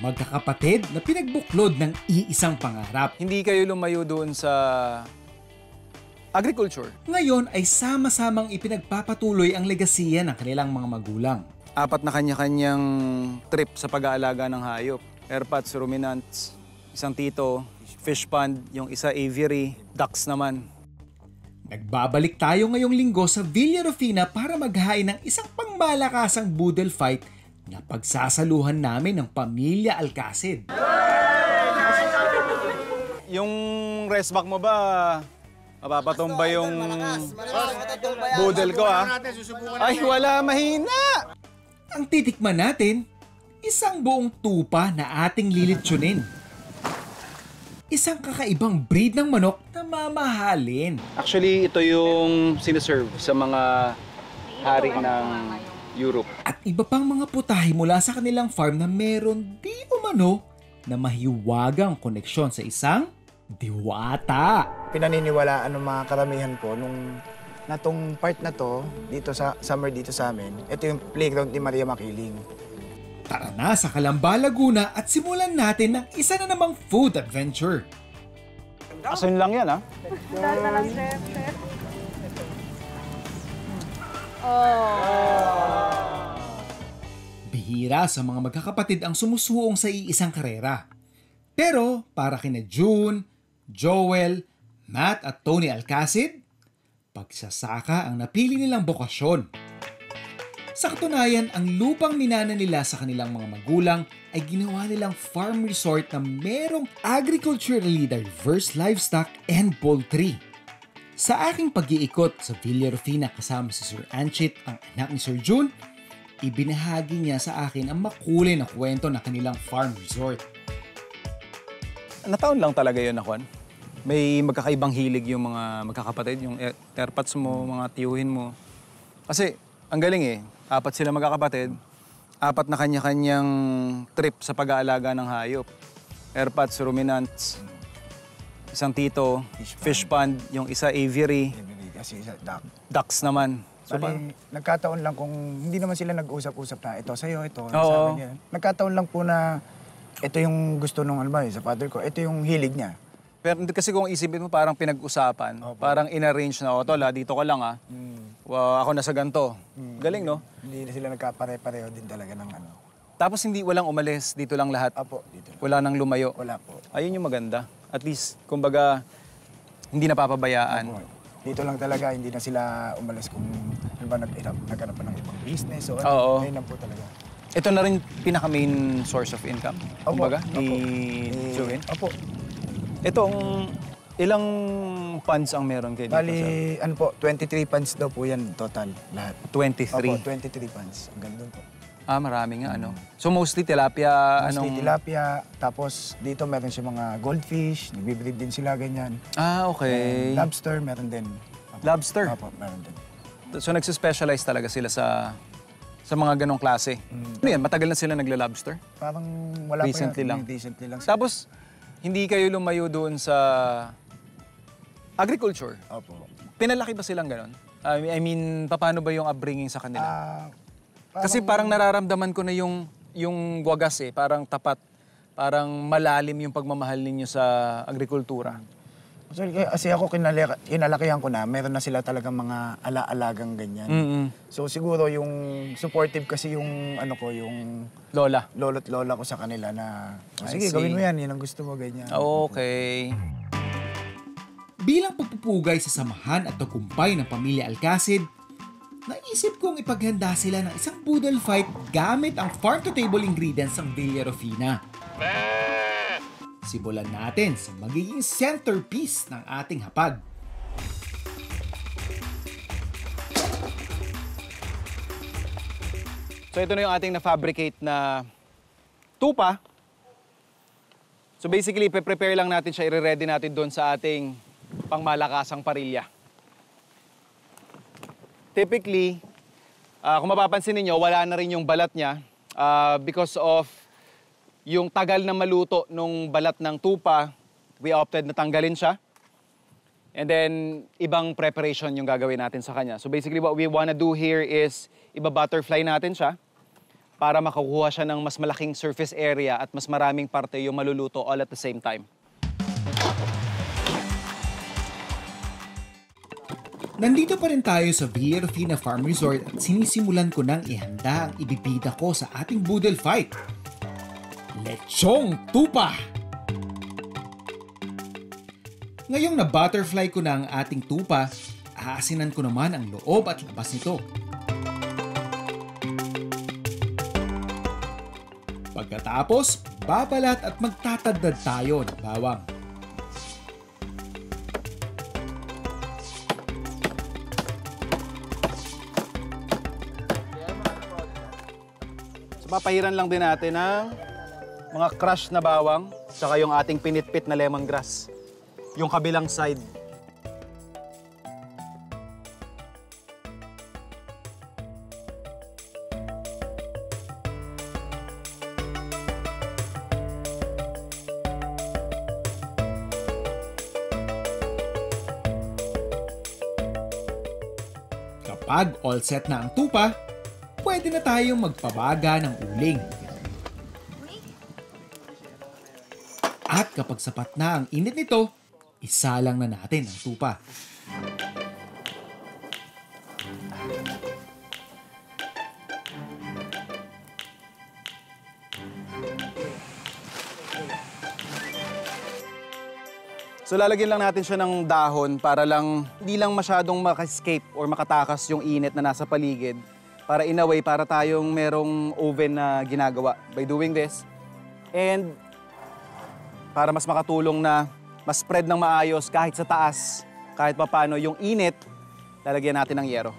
magkakapatid na pinagbuklod ng iisang pangarap. Hindi kayo lumayo doon sa agriculture. Ngayon ay sama-samang ipinagpapatuloy ang legasiya ng kanilang mga magulang. 4 na kanya-kanyang trip sa pag-aalaga ng hayop. Airpods, ruminants, isang tito, fish pond, yung isa aviary, ducks naman. Nagbabalik tayo ngayong linggo sa Villa Rufina para maghain ng isang pangmalakasang boodle fight na pagsasaluhan namin ng pamilya Alcacid. Yung restback mo ba, mapapatumba yung boodle ko ha? Ay, wala, mahina! Ang titikman natin, isang buong tupa na ating lilitsunin. Isang kakaibang breed ng manok na mamahalin. Actually, ito yung sinaserve sa mga hari ng Europe. At iba pang mga putahe mula sa kanilang farm na meron di umano na mahiwagang koneksyon sa isang diwata. Pinaniniwalaan ng mga karamihan ko nung natong part na to, dito sa summer dito sa amin, ito yung playground ni Maria Makiling. Tara na sa Calamba, Laguna at simulan natin ng isa na namang food adventure. Asin lang yan ha? Dahil na lang, chef. Bihira sa mga magkakapatid ang sumusuong sa iisang karera. Pero para kina June, Joel, Matt at Tony Alcacid, pagsasaka ang napili nilang bokasyon. Sa katunayan, ang lupang minana nila sa kanilang mga magulang ay ginawa nilang farm resort na merong agriculturally diverse livestock and poultry. Sa aking pag-iikot sa Villa Rufina kasama si Sir Anchit, ang anak ni Sir June, ibinahagi niya sa akin ang makulay na kwento na kanilang farm resort. Nataon lang talaga yun, Juan. May magkakaibang hilig yung mga magkakapatid, yung airpods mo, mga tiyuhin mo. Kasi, ang galing eh, 4 sila magkakapatid, 4 na kanya-kanyang trip sa pag-aalaga ng hayop. Airpods, ruminants, isang tito, fish pond, yung isa aviary, Kasi isa, duck. ducks naman. So, Bali, nagkataon lang kung hindi naman sila nag-usap-usap na ito sa'yo, ito, Oo. sa akin yan. Nagkataon lang po na ito yung gusto nung sa father ko, ito yung hilig niya. pero kasi kung isipin mo, parang pinag-usapan, parang in-arrange na, tol, dito ka lang ako nasa ganito. Galing, no? Hindi na sila nagkapare-pareho din talaga ng ano. Tapos hindi walang umalis, dito lang lahat. Apo, dito lang. Wala nang lumayo. Wala po. Ayun yung maganda. At least, kumbaga, hindi napapabayaan. Apo. Dito lang talaga, hindi na sila umalis kung ano ba naghanap pa ng ibang business o ano. Oo. Ngayon lang po talaga. Ito na rin pinaka-main source of income, kumbaga, ni Joel. Opo. Itong ilang funds ang meron kayo dito? Bali, ano po, 23 funds daw po yan total, lahat. 23? Opo, 23 funds. Ang ganda po. Marami nga, ano? So mostly tilapia, Mostly tilapia, tapos dito meron siya mga goldfish, nagbe-breed din sila ganyan. Okay. Lobster, meron din. Lobster? Opo, meron din. So nagsispecialize talaga sila sa mga ganong klase. Ano yan, matagal na sila nagla-lobster? Parang wala Recently pa lang. Recently lang. Tapos, hindi kayo lumayo doon sa agriculture? Opo. Pinalaki ba silang ganon? I mean, paano ba yung upbringing sa kanila? Kasi Parang- parang nararamdaman ko na yung wagas eh, parang tapat, parang malalim yung pagmamahal ninyo sa agrikultura. Kasi ako kinalakihan ko na, meron na sila talagang mga ala-alagang ganyan. So siguro yung supportive kasi yung ano ko, yung Lola? lolo't lola ko sa kanila na, I sige, see. gawin mo yan ang gusto mo, ganyan. Okay. Bilang pagpupugay sa samahan at tagumpay ng pamilya Alcacid, naisip kong ipaghanda sila ng isang boodle fight gamit ang farm-to-table ingredients ng Villa Rufina. Simulan natin sa magiging centerpiece ng ating hapag. So ito na yung ating na-fabricate na tupa. So basically, prepare lang natin siya, i-ready natin doon sa ating pangmalakasang parilya. Typically, kung mapapansin niyo, wala na rin yung balat niya because of yung tagal na maluto nung balat ng tupa, we opted na tanggalin siya. And then, ibang preparation yung gagawin natin sa kanya. So basically, what we wanna do here is iba-butterfly natin siya para makakuha siya ng mas malaking surface area at mas maraming parte yung maluluto all at the same time. Nandito pa rin tayo sa Villa Rufina Farm Resort at sinisimulan ko nang ihanda ang ibibida ko sa ating boodle fight. Lechong tupa! Ngayong na butterfly ko na ang ating tupa, aasinan ko naman ang loob at labas nito. Pagkatapos, babalat at magtatadad tayo ng bawang. Papahiran lang din natin ng mga crush na bawang saka yung ating pinitpit na lemongrass. Yung kabilang side. Kapag all set na ang tupa, pwede na tayong magpabaga ng uling. At kapag sapat na ang init nito, isalang na natin ang tupa. So lalagyan lang natin siya ng dahon para lang hindi lang masyadong maka-escape or makatakas yung init na nasa paligid. Para in a way, para tayong merong oven na ginagawa by doing this. And para mas makatulong na mas spread ng maayos kahit sa taas, kahit papano yung init, lalagyan natin ng yero.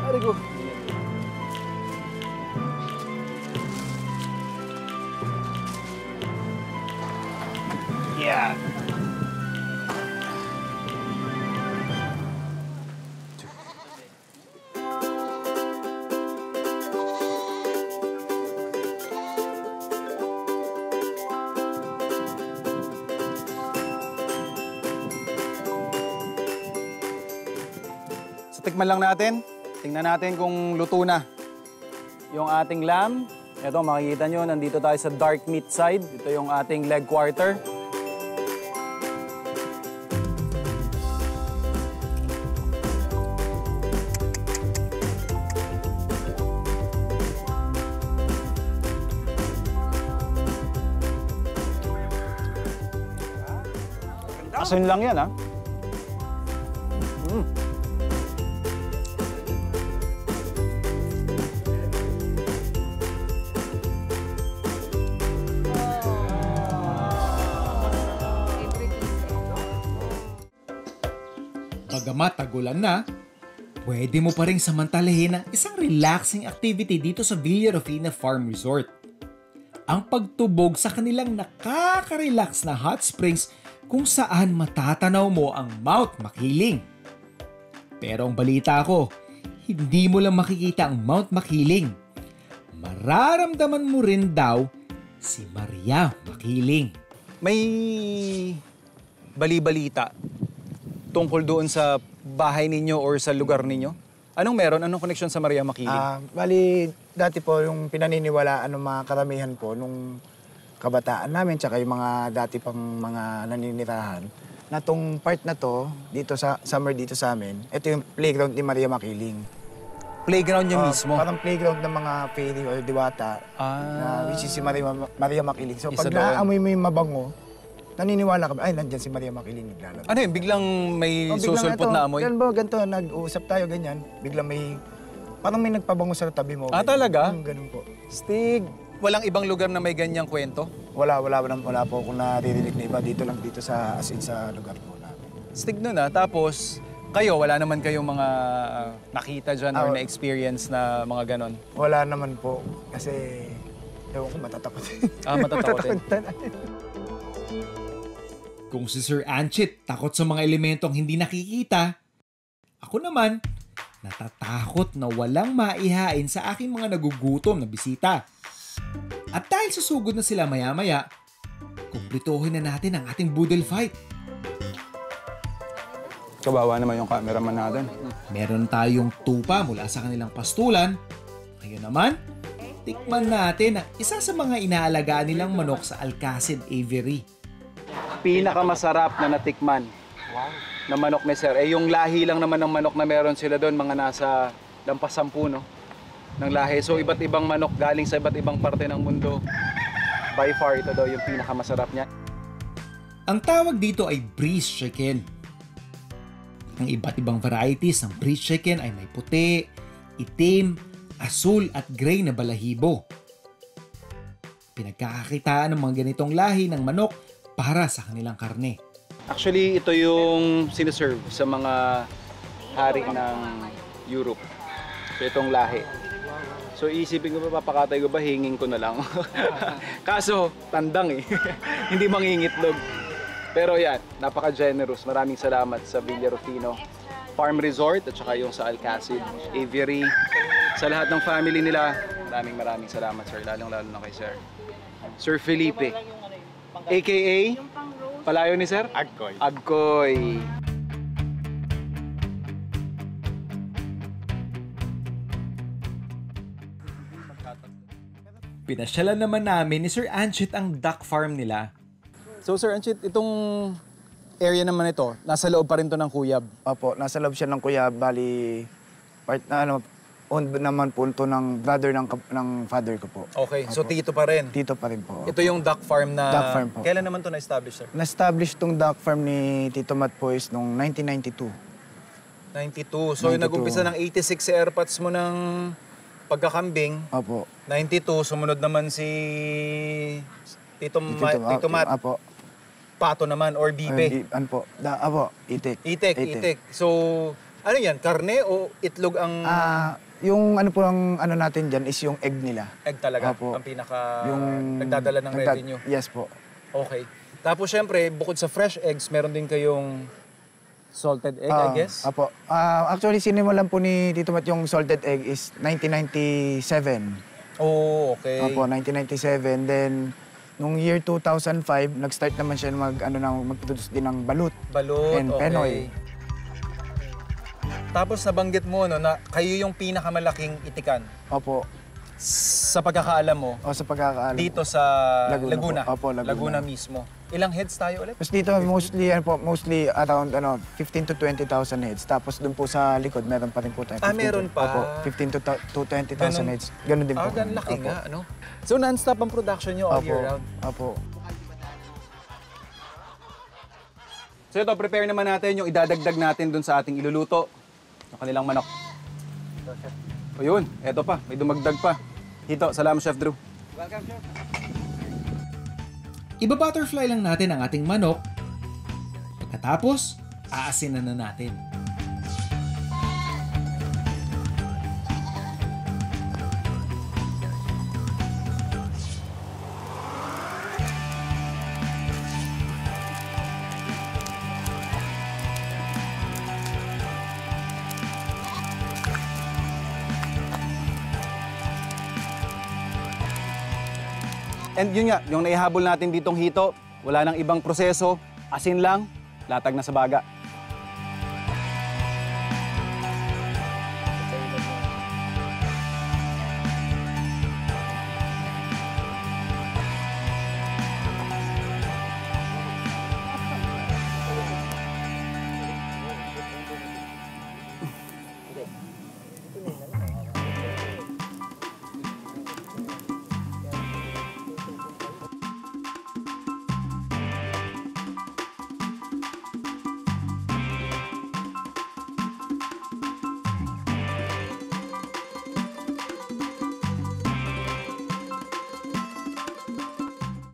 Very good. Yeah. So, tikman lang natin. Tingnan natin kung luto na yung ating lamb. Ito, makikita nyo, nandito tayo sa dark meat side. Ito yung ating leg quarter. Asin lang yan, ha? Bagamat tagulan na, pwede mo pa rin samantalahin ang isang relaxing activity dito sa Villa Rufina Farm Resort. Ang pagtubog sa kanilang nakaka-relax na hot springs kung saan matatanaw mo ang Mount Makiling. Pero ang balita ko, hindi mo lang makikita ang Mount Makiling. Mararamdaman mo rin daw si Maria Makiling. May bali-balita tungkol doon sa bahay ninyo or sa lugar ninyo? Anong meron? Anong connection sa Maria Makiling? Bali, dati po yung pinaniniwalaan ng mga karamihan po nung kabataan namin tsaka yung mga dati pang mga naninirahan na tong part na to, dito sa summer dito sa amin, ito yung playground ni Maria Makiling. Playground niya mismo? Parang playground ng mga fairy or diwata na which is si Maria Makiling. So pag Isa doon. naamoy mo yung mabango, naniniwala ka ba, ay, nandyan si Maria Makiling naglalaro. Ano yun? Biglang may susulpot na amoy? Ganun ba, ganito, nag-uusap tayo, ganyan. Biglang may, parang may nagpabango sa tabi mo. Ah, talaga? Ganun po. Stig, walang ibang lugar na may ganyang kwento? Wala po akong naririnig na iba dito lang dito sa, as in sa lugar po namin. Stig nun tapos kayo, wala naman kayong mga nakita dyan or na-experience na mga ganon? Wala naman po, kasi, ewan ko, matatakot. Matatakotin. Kung si Sir Anchit takot sa mga elementong hindi nakikita, Ako naman, natatakot na walang maihain sa aking mga nagugutom na bisita. At dahil susugod na sila maya-maya, kumplituhin na natin ang ating boodle fight. Kawawa naman yung cameraman natin. Meron tayong tupa mula sa kanilang pastulan. Ngayon naman, tikman natin ang isa sa mga inaalagaan nilang manok sa Alcacid Aviary. Pinakamasarap na natikman na manok ni Sir. Eh, yung lahi lang naman ng manok na meron sila doon, mga nasa lampas 10, no? Ng lahi. So, iba't ibang manok galing sa iba't ibang parte ng mundo. By far, ito daw yung pinakamasarap niya. Ang tawag dito ay breast chicken. Ang iba't ibang varieties ng breast chicken ay may puti, itim, asul at gray na balahibo. Pinagkakakitaan ng mga ganitong lahi ng manok para sa kanilang karne. Actually, ito yung siniserve sa mga hari ng Europe. So, itong lahi. So, isipin ko ba, papakatay ko ba, hingin ko na lang. Kaso, tandang eh. Hindi mangingitlog. Pero yan, napaka-generous. Maraming salamat sa Villa Rufino Farm Resort at saka yung sa Alcacid Aviary. Sa lahat ng family nila, maraming salamat, sir. Lalong-lalo na kay Sir. Sir Felipe, a.k.a. Palayo ni Sir? Agkoy. Agkoy. Pinasyalan naman namin ni Sir Anchit ang duck farm nila. So Sir Anchit, itong area naman ito, nasa loob pa rin to ng Kuyab. Opo, nasa loob siya ng kuya, bali, part na owned naman po ito ng brother ng father ko po. Okay, so tito pa rin. Tito pa rin po. Ito yung duck farm na... Duck farm po. Kailan naman to na-establish, Sir? Na-establish tong duck farm ni Tito Mat po is noong 1992. 92. So yung 92. nag-umpisa ng 86 si airpods mo ng pagkakambing. Opo. 92, sumunod naman si Tito Mat. Opo. Pato naman or bibe. Ano po? Opo, itik. Itik. So, ano yan? Karne o itlog ang Yung ano po ang ano natin dyan is yung egg nila. egg talaga? Opo. Ang pinaka nagdadala ng revenue? Yes po. Okay. Tapos syempre, bukod sa fresh eggs, meron din kayong salted egg, I guess? Opo. Actually, sinimulan po ni Tito Mat yung salted egg is 1997. Oh, okay. Opo, 1997. Then, nung year 2005, nag-start naman siya mag-produce din ng balut. Balut, and okay. penoy. Tapos nabanggit mo no, na kayo yung pinakamalaking itikan Opo. sa pagkakaalam mo O sa pagkakaalam. dito sa Laguna. po. Opo, Laguna. Mismo. Ilang heads tayo ulit? Tapos dito mostly around 15 to 20,000 heads. Tapos dun po sa likod meron pa rin po tayo. Meron pa? Opo, 15 to 20,000 Ganun? heads. Ganun din po. Gan laki Opo. nga, ano? So non-stop ang production nyo all year round? Opo. So ito, prepare naman natin yung idadagdag natin dun sa ating iluluto. Yung kanilang manok. O yun, eto pa, may dumagdag pa. Hito, salamat Chef Drew. Iba-butterfly lang natin ang ating manok. Pagkatapos, aasinan na natin. And yun nga, yung naihabol natin ditong hito, wala nang ibang proseso, asin lang, latag na sa baga.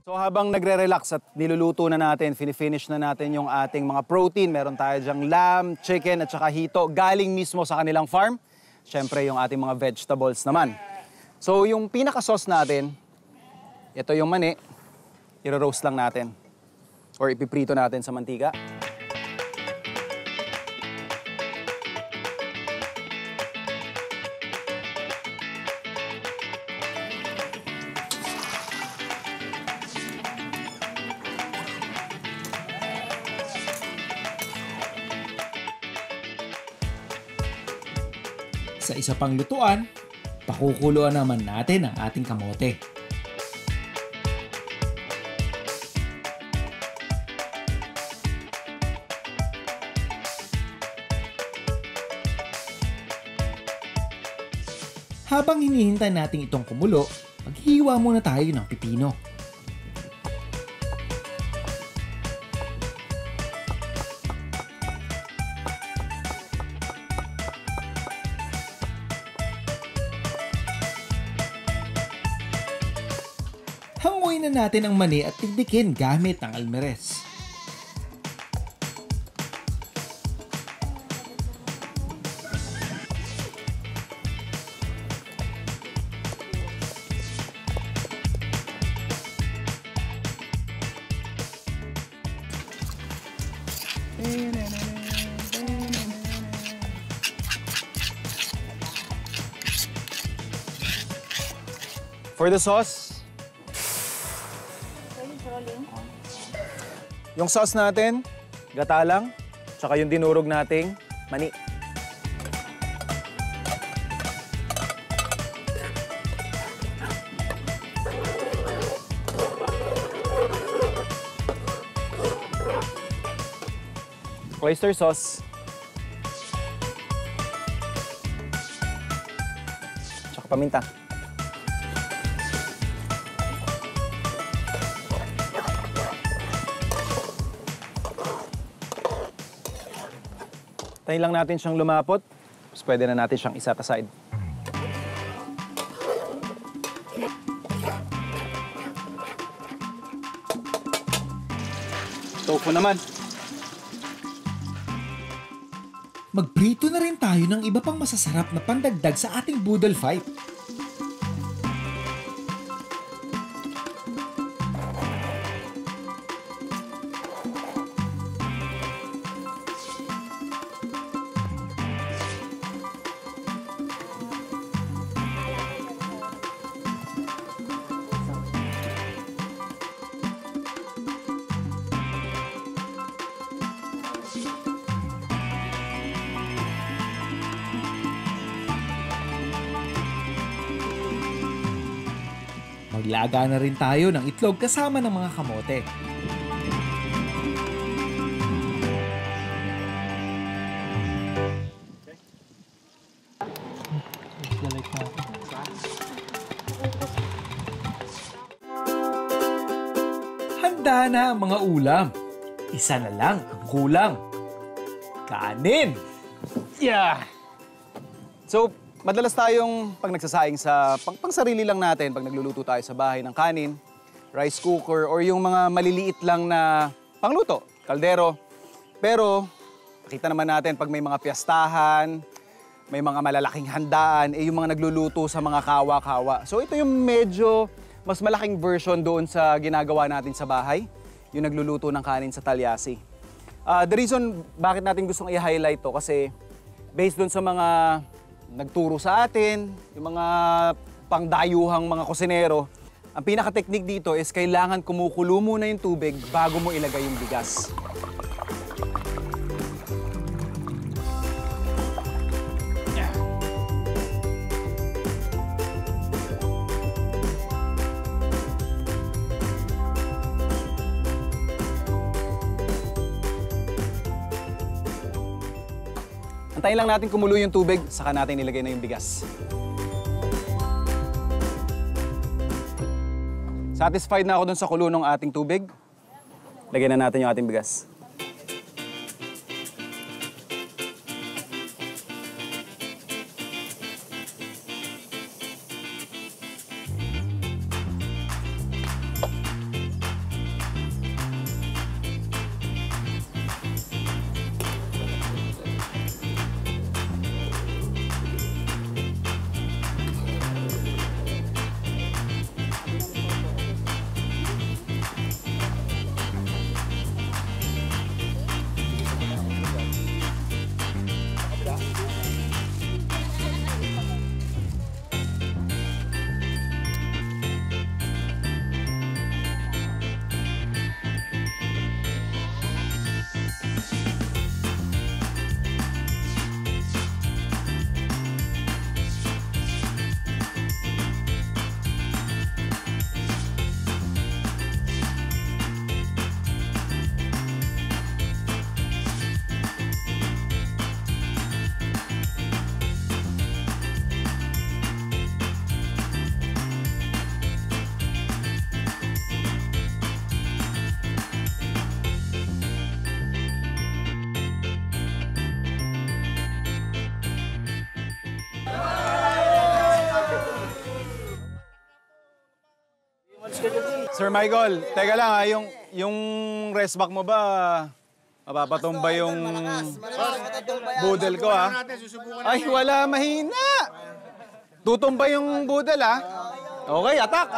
So habang nagre-relax at niluluto na natin, finish na natin yung ating mga protein. Meron tayo dyang lamb, chicken at saka hito galing mismo sa kanilang farm. Siyempre yung ating mga vegetables naman. So yung pinaka-sauce natin, ito yung mani, i-roast lang natin. Or ipiprito natin sa mantika. Sa isa pang lutuan, pakukuluan naman natin ang ating kamote. Habang hinihintay natin itong kumulo, maghiwa muna tayo ng pipino. Hanguin na natin ang mani at tikdikin gamit ang almeres. For the sauce, yung sauce natin, gata lang, tsaka yung dinurog nating mani. Oyster sauce. Tsaka paminta. Tayin lang natin siyang lumapot. Tapos pwede na natin siyang isa aside. Tofu naman. Magprito na rin tayo ng iba pang masasarap na pandagdag sa ating boodle fight. Maglaga na rin tayo ng itlog kasama ng mga kamote. Handa na ang mga ulam. Isa na lang ang kulang. Kanin! Yeah! So, madalas tayong pag nagsasaing sa pang-sarili lang natin, pag nagluluto tayo sa bahay ng kanin, rice cooker, or yung mga maliliit lang na pangluto, kaldero. Pero, nakita naman natin pag may mga piyastahan, may mga malalaking handaan, yung mga nagluluto sa mga kawa-kawa. So ito yung medyo mas malaking version doon sa ginagawa natin sa bahay, yung nagluluto ng kanin sa talyasi. The reason bakit natin gustong i-highlight to kasi based doon sa mga nagturo sa atin, yung mga pangdayuhang mga kusinero, ang pinaka-technique dito is kailangan kumukulo muna yung tubig bago mo ilagay yung bigas. Antayin lang natin kumulo yung tubig, saka natin ilagay na yung bigas. Satisfied na ako dun sa kulo ng ating tubig. Lagyan na natin yung ating bigas. Sir Michael, teka lang ha, yung rest back mo ba, mapapatumba yung budel ko ha? Ay, wala, mahina! Tutumba yung budel ha? Okay, attack!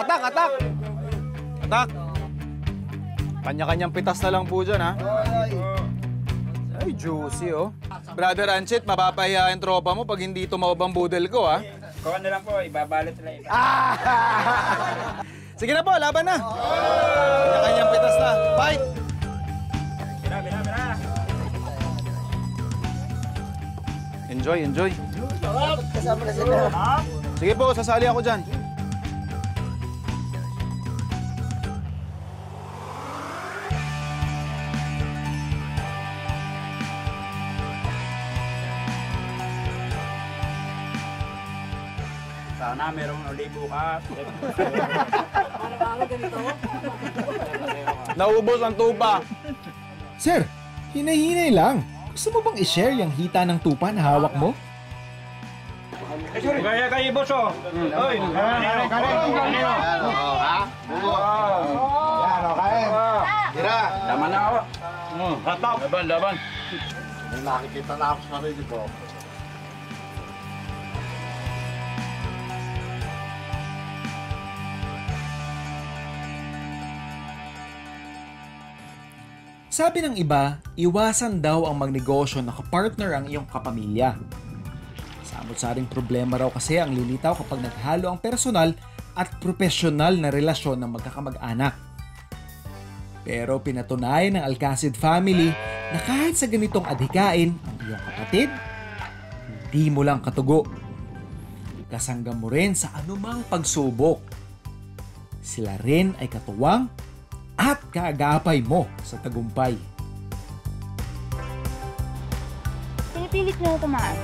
Attack! Kanya-kanyang pitas na lang po dyan ha? Ay, juicy oh. Brother Anchit, mapapahiya yung tropa mo pag hindi tumawab ang budel ko ha? Kuha na lang po, ibabalot lang. Sige na po, laban na! Kanya-kanyang pitas na. Fight! Bira. Enjoy. Sige po, sasali ako dyan. Sana merong uli bukas. Naubos ang tupa. Sir, hinay-hinay lang. Gusto mo bang i-share yung hita ng tupa na hawak mo? Kaya kayo, boss, oh. Oy, Tama na ako. Hatap. Laban. May nakikita na ako sa sarili ko. Sabi ng iba, iwasan daw ang magnegosyo na kapartner ang iyong kapamilya. Samot-saring problema raw kasi ang lilitaw kapag naghalo ang personal at profesional na relasyon ng magkakamag-anak. Pero pinatunayan ng Alcacid family na kahit sa ganitong adhikain ang iyong kapatid, hindi mo lang katugo. Kasangga mo rin sa anumang pagsubok. Sila rin ay katuwang at kaagapay mo sa tagumpay. Pinipilit niyo na tumaas.